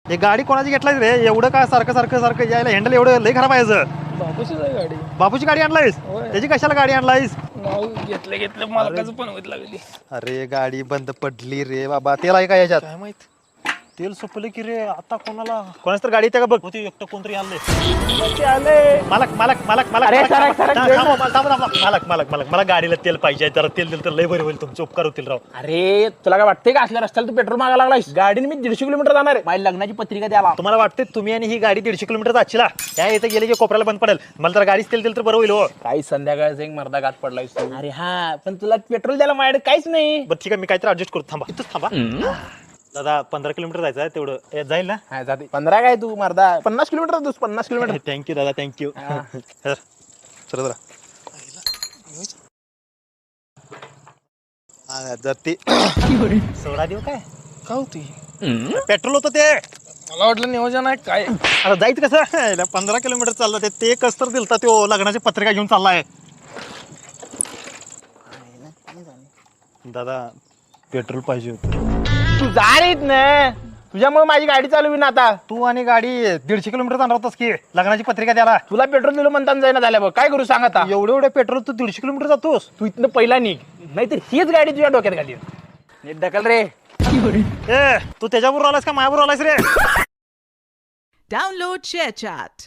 हे गाडी कोणाची घेतलायस रे? एवढं काय सारखं सारखं सारखं यायला हँडल एवढं लय खराब आहे याचं. बापूशीच आहे गाडी. बापूची गाडी आणलायस? होय. त्याची कशाला गाडी आणलायस? नाव घेतलं मालकाचं पण होत लागली. अरे गाडी बंद पडली रे बाबा. तेल आहे का याच्यात? काय माहित. तेल संपलं की रे. आता कोणाच तर गाडी येते का बघ. होती एकटं कोणतरी आणलंय. आले मालक मालक मालक मालक अरे, मालक, सरक, सरक, थांब, वेळ थांब, थांब, थांब, थांब. मालक मालक मालक मला गाडीला तेल पाहिजे. जरा तेल दिलं तर लय बरे होईल. तुमचे उपकार होतील राव. अरे तुला काय वाटतंय का असल्या रस्त्याला तू पेट्रोल मागायला लागलायस? गाडीने मी 150 किलोमीटर जाणार आहे. माझी लग्नाची पत्रिका द्याला. तुम्हाला वाटते तुम्ही आणि ही गाडी 150 किलोमीटर जाशीला? या इथे गेले की कोपऱ्याला बंद पडेल. मला तर गाडीच तेल दिलं तर बरं होईल हो. काही संध्याकाळचा एक मर्दा गात पडलाय. अरे हा पण तुला पेट्रोल द्यायला माझ्याकडे काहीच नाही. बरं ठीक आहे, मी काहीतरी ऍडजस्ट करतो. थांबा इथंच थांबा. दादा 15 किलोमीटर जायचं आहे तेवढं जाईल ना? हा जाते. 15 काय तू मर्दा 50 किलोमीटर तू 50 किलोमीटर. थँक्यू दादा, थँक्यू. हा. चला जरा जर ते सोडा देऊ काय? का होती? पेट्रोल होतं ते. मला वाटलं नियोजन आहे काय. अरे जायचं कसं? 15 किलोमीटर चाललं ते कस तर दिलता तो लग्नाची पत्रिका घेऊन चाललाय. दादा पेट्रोल पाहिजे होतं. तू जा रे इथनं. तुझ्यामुळे माझी गाडी चालू होईन आता. तू आणि गाडी 150 किलोमीटर जाणार होतास की लग्नाची पत्रिका द्यायला. तुला पेट्रोल दिलं म्हणताना जाईना झाल्या बघ. काय करू सांग आता. एवढं पेट्रोल तू 150 किलोमीटर जातोस? तू इथनं पहिला निघ नाहीतर हीच गाडी तुझ्या डोक्यात घाली. नीट ढकल रे. ए तू त्याच्याबरोबर आलास का माझ्याबरोबर आलास रे? Download ShareChat.